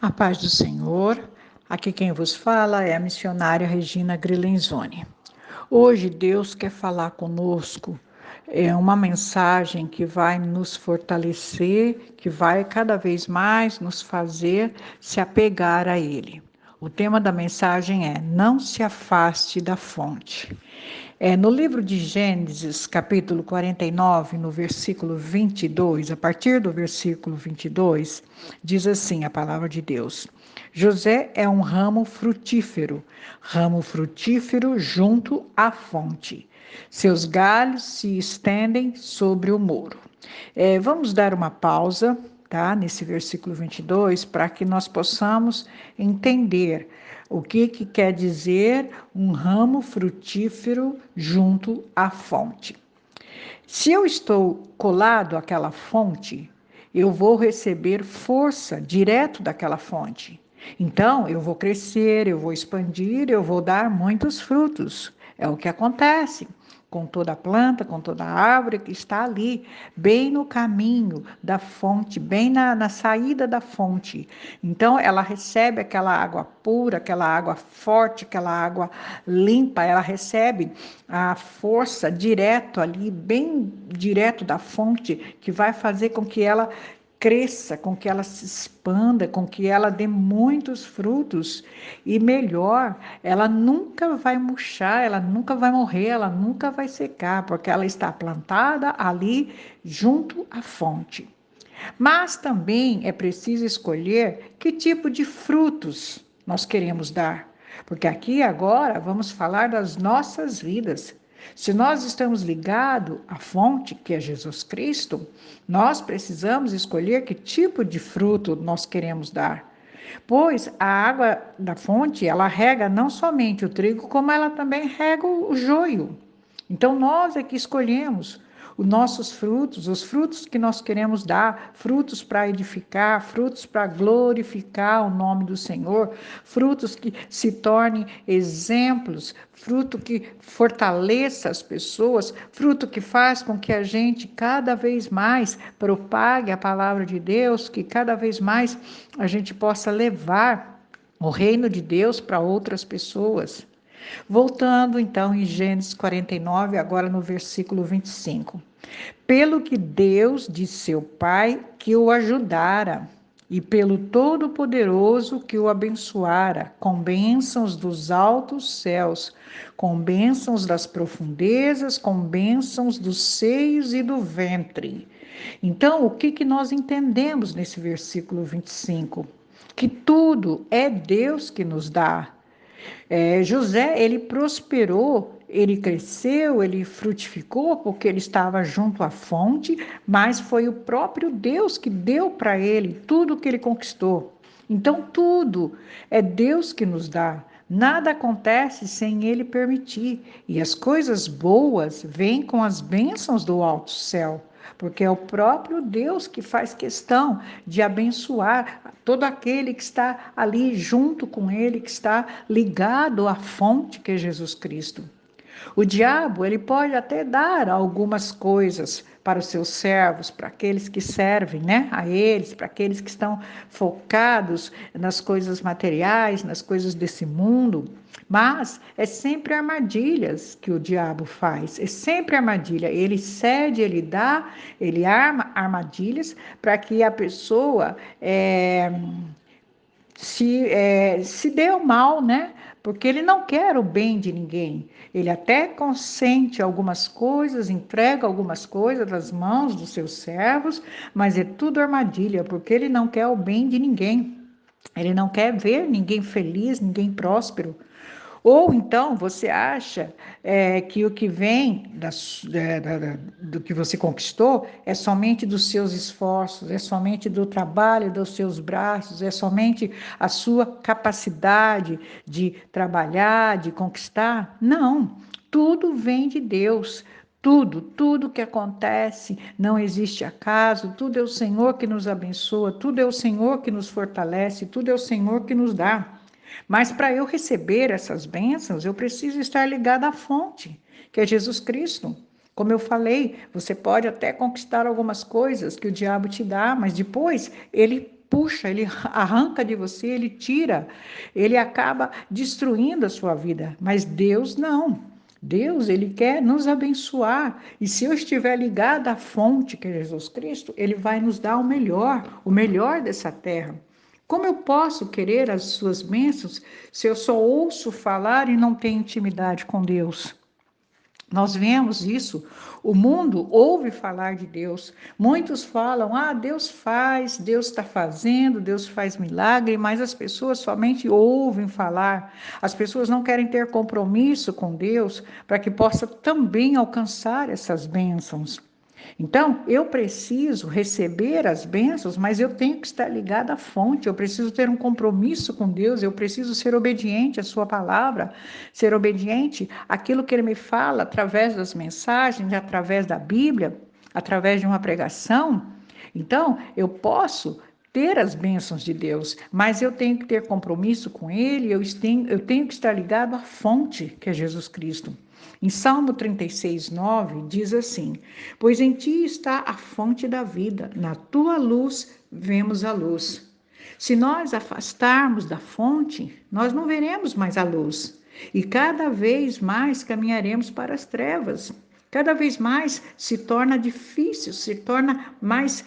A paz do Senhor, aqui quem vos fala é a missionária Regina Grilenzoni. Hoje Deus quer falar conosco, é uma mensagem que vai nos fortalecer, que vai cada vez mais nos fazer se apegar a Ele. O tema da mensagem é: não se afaste da fonte. No livro de Gênesis, capítulo 49, no versículo 22, a partir do versículo 22, diz assim a palavra de Deus: José é um ramo frutífero junto à fonte. Seus galhos se estendem sobre o muro. Vamos dar uma pausa, tá, nesse versículo 22, para que nós possamos entender o que quer dizer um ramo frutífero junto à fonte. Se eu estou colado àquela fonte, eu vou receber força direto daquela fonte. Então, eu vou crescer, eu vou expandir, eu vou dar muitos frutos. É o que acontece com toda planta, com toda árvore que está ali, bem no caminho da fonte, bem na saída da fonte. Então, ela recebe aquela água pura, aquela água forte, aquela água limpa, ela recebe a força direto ali, bem direto da fonte, que vai fazer com que ela cresça, com que ela se expanda, com que ela dê muitos frutos e melhor, ela nunca vai murchar, ela nunca vai morrer, ela nunca vai secar, porque ela está plantada ali junto à fonte. Mas também é preciso escolher que tipo de frutos nós queremos dar, porque aqui agora vamos falar das nossas vidas. Se nós estamos ligados à fonte, que é Jesus Cristo, nós precisamos escolher que tipo de fruto nós queremos dar. Pois a água da fonte, ela rega não somente o trigo, como ela também rega o joio. Então nós é que escolhemos os nossos frutos, os frutos que nós queremos dar, frutos para edificar, frutos para glorificar o nome do Senhor, frutos que se tornem exemplos, fruto que fortaleça as pessoas, fruto que faz com que a gente cada vez mais propague a palavra de Deus, que cada vez mais a gente possa levar o reino de Deus para outras pessoas. Voltando então em Gênesis 49, agora no versículo 25. Pelo que Deus disse seu pai que o ajudara, e pelo Todo-Poderoso que o abençoara, com bênçãos dos altos céus, com bênçãos das profundezas, com bênçãos dos seios e do ventre. Então, o que nós entendemos nesse versículo 25? Que tudo é Deus que nos dá. José, ele prosperou, ele cresceu, ele frutificou porque ele estava junto à fonte, mas foi o próprio Deus que deu para ele tudo o que ele conquistou. Então, tudo é Deus que nos dá. Nada acontece sem ele permitir. E as coisas boas vêm com as bênçãos do alto céu, porque é o próprio Deus que faz questão de abençoar todo aquele que está ali junto com ele, que está ligado à fonte que é Jesus Cristo. O diabo, ele pode até dar algumas coisas para os seus servos, para aqueles que servem, né, a eles, para aqueles que estão focados nas coisas materiais, nas coisas desse mundo, mas é sempre armadilhas que o diabo faz, é sempre armadilha. Ele cede, ele dá, ele arma armadilhas para que a pessoa se deu mal, né? Porque ele não quer o bem de ninguém. Ele até consente algumas coisas, entrega algumas coisas nas mãos dos seus servos, mas é tudo armadilha, porque ele não quer o bem de ninguém. Ele não quer ver ninguém feliz, ninguém próspero. Ou então você acha que o que vem do que você conquistou é somente dos seus esforços, é somente do trabalho dos seus braços, é somente a sua capacidade de trabalhar, de conquistar. Não, tudo vem de Deus. Tudo que acontece não existe acaso, tudo é o Senhor que nos abençoa, tudo é o Senhor que nos fortalece, tudo é o Senhor que nos dá. Mas para eu receber essas bênçãos, eu preciso estar ligado à fonte, que é Jesus Cristo. Como eu falei, você pode até conquistar algumas coisas que o diabo te dá, mas depois ele puxa, ele arranca de você, ele tira, ele acaba destruindo a sua vida. Mas Deus não. Deus, ele quer nos abençoar. E se eu estiver ligado à fonte, que é Jesus Cristo, ele vai nos dar o melhor dessa terra. Como eu posso querer as suas bênçãos se eu só ouço falar e não tenho intimidade com Deus? Nós vemos isso. O mundo ouve falar de Deus. Muitos falam: Deus faz, Deus está fazendo, Deus faz milagre, mas as pessoas somente ouvem falar. As pessoas não querem ter compromisso com Deus para que possa também alcançar essas bênçãos. Então, eu preciso receber as bênçãos, mas eu tenho que estar ligado à fonte, eu preciso ter um compromisso com Deus, eu preciso ser obediente à sua palavra, ser obediente àquilo que ele me fala através das mensagens, através da Bíblia, através de uma pregação. Então, eu posso ter as bênçãos de Deus, mas eu tenho que ter compromisso com ele, eu tenho que estar ligado à fonte, que é Jesus Cristo. Em Salmo 36:9 diz assim: Pois em ti está a fonte da vida, na tua luz vemos a luz. Se nós afastarmos da fonte, nós não veremos mais a luz. E cada vez mais caminharemos para as trevas. Cada vez mais se torna difícil, se torna mais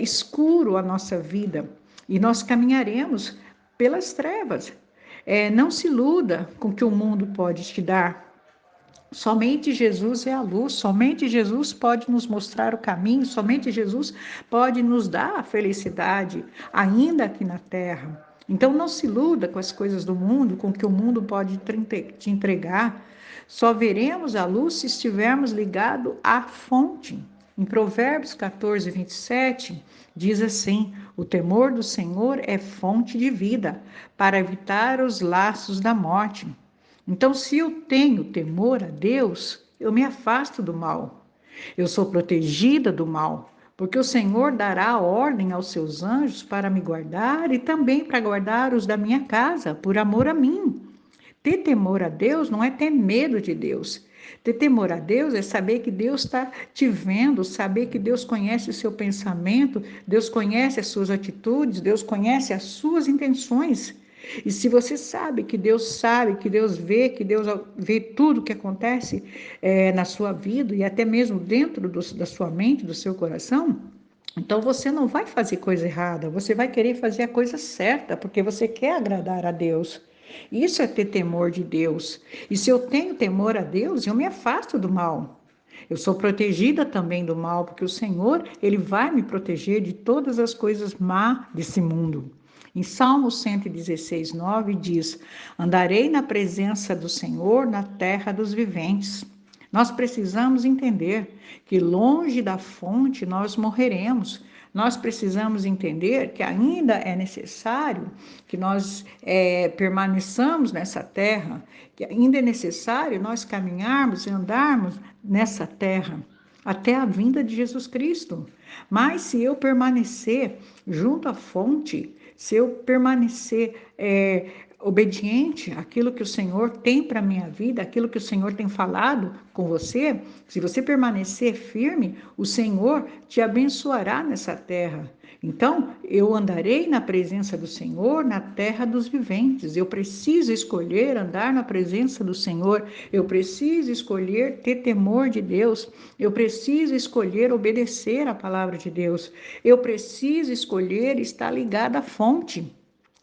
escuro a nossa vida. E nós caminharemos pelas trevas. Não se iluda com o que o mundo pode te dar. Somente Jesus é a luz, somente Jesus pode nos mostrar o caminho, somente Jesus pode nos dar a felicidade, ainda aqui na terra. Então não se iluda com as coisas do mundo, com o que o mundo pode te entregar. Só veremos a luz se estivermos ligados à fonte. Em Provérbios 14:27, diz assim: O temor do Senhor é fonte de vida, para evitar os laços da morte. Então, se eu tenho temor a Deus, eu me afasto do mal. Eu sou protegida do mal, porque o Senhor dará ordem aos seus anjos para me guardar e também para guardar os da minha casa, por amor a mim. Ter temor a Deus não é ter medo de Deus. Ter temor a Deus é saber que Deus está te vendo, saber que Deus conhece o seu pensamento, Deus conhece as suas atitudes, Deus conhece as suas intenções. E se você sabe, que Deus vê, que Deus vê tudo que acontece na sua vida e até mesmo dentro da sua mente, do seu coração, então você não vai fazer coisa errada, você vai querer fazer a coisa certa, porque você quer agradar a Deus. Isso é ter temor de Deus. E se eu tenho temor a Deus, eu me afasto do mal. Eu sou protegida também do mal, porque o Senhor, ele vai me proteger de todas as coisas má desse mundo. Em Salmo 116:9 diz: Andarei na presença do Senhor na terra dos viventes. Nós precisamos entender que longe da fonte nós morreremos. Nós precisamos entender que ainda é necessário que nós permaneçamos nessa terra, que ainda é necessário nós caminharmos e andarmos nessa terra até a vinda de Jesus Cristo. Mas se eu permanecer junto à fonte, se eu permanecer obediente àquilo que o Senhor tem para a minha vida, aquilo que o Senhor tem falado com você, se você permanecer firme, o Senhor te abençoará nessa terra. Então, eu andarei na presença do Senhor, na terra dos viventes. Eu preciso escolher andar na presença do Senhor. Eu preciso escolher ter temor de Deus. Eu preciso escolher obedecer à palavra de Deus. Eu preciso escolher estar ligado à fonte.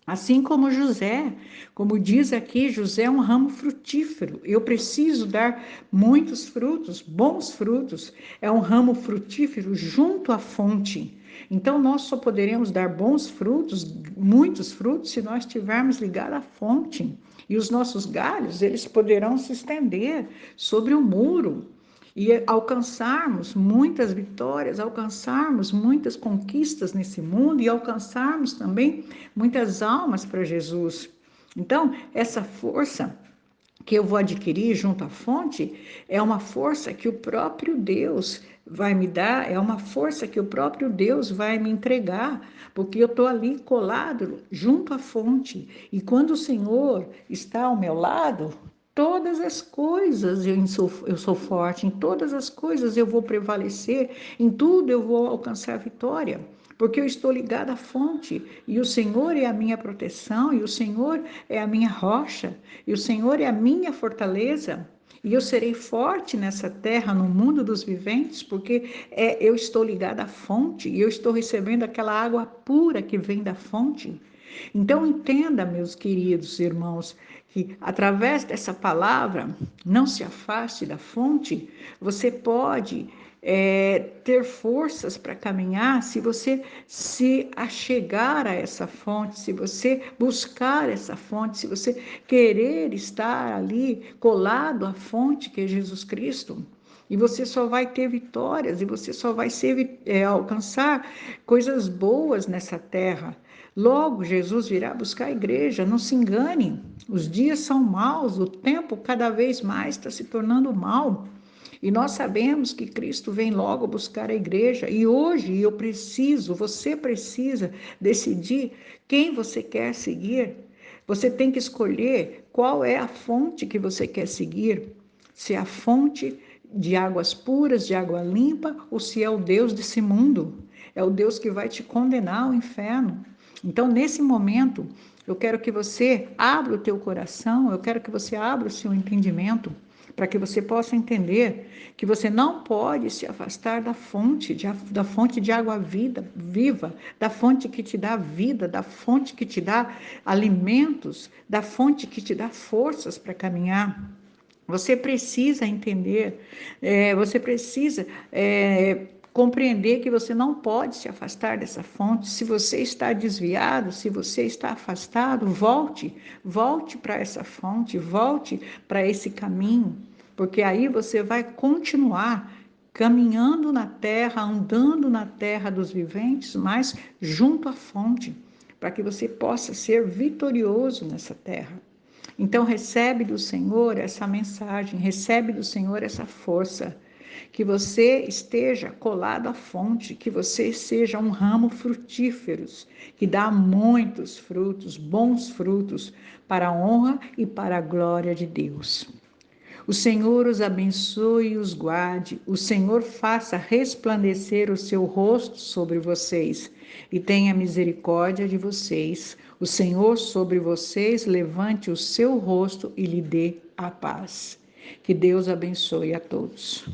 Assim como José, como diz aqui, José é um ramo frutífero. Eu preciso dar muitos frutos, bons frutos. É um ramo frutífero junto à fonte. Então, nós só poderemos dar bons frutos, muitos frutos, se nós estivermos ligados à fonte. E os nossos galhos, eles poderão se estender sobre o muro e alcançarmos muitas vitórias, alcançarmos muitas conquistas nesse mundo e alcançarmos também muitas almas para Jesus. Então, essa força que eu vou adquirir junto à fonte é uma força que o próprio Deus vai me dar, é uma força que o próprio Deus vai me entregar, porque eu estou ali colado junto à fonte. E quando o Senhor está ao meu lado, todas as coisas eu sou forte, em todas as coisas eu vou prevalecer, em tudo eu vou alcançar vitória, porque eu estou ligada à fonte, e o Senhor é a minha proteção, e o Senhor é a minha rocha, e o Senhor é a minha fortaleza. E eu serei forte nessa terra, no mundo dos viventes, porque eu estou ligada à fonte e eu estou recebendo aquela água pura que vem da fonte. Então, entenda, meus queridos irmãos, que através dessa palavra, não se afaste da fonte, você pode ter forças para caminhar se você se achegar a essa fonte, se você buscar essa fonte, se você querer estar ali colado à fonte que é Jesus Cristo. E você só vai ter vitórias, e você só vai alcançar coisas boas nessa terra. Logo, Jesus virá buscar a igreja, não se engane. Os dias são maus, o tempo cada vez mais está se tornando mau. E nós sabemos que Cristo vem logo buscar a igreja. E hoje você precisa decidir quem você quer seguir. Você tem que escolher qual é a fonte que você quer seguir. Se é a fonte de águas puras, de água limpa, ou se é o Deus desse mundo. É o Deus que vai te condenar ao inferno. Então, nesse momento, eu quero que você abra o teu coração, eu quero que você abra o seu entendimento, para que você possa entender que você não pode se afastar da fonte de água viva, da fonte que te dá vida, da fonte que te dá alimentos, da fonte que te dá forças para caminhar. Você precisa entender, você precisa compreender que você não pode se afastar dessa fonte. Se você está desviado, se você está afastado, volte para essa fonte, volte para esse caminho, porque aí você vai continuar caminhando na terra, andando na terra dos viventes, mas junto à fonte, para que você possa ser vitorioso nessa terra. Então, recebe do Senhor essa mensagem, recebe do Senhor essa força, que você esteja colado à fonte, que você seja um ramo frutífero, que dá muitos frutos, bons frutos, para a honra e para a glória de Deus. O Senhor os abençoe e os guarde, o Senhor faça resplandecer o seu rosto sobre vocês e tenha misericórdia de vocês. O Senhor sobre vocês levante o seu rosto e lhe dê a paz. Que Deus abençoe a todos.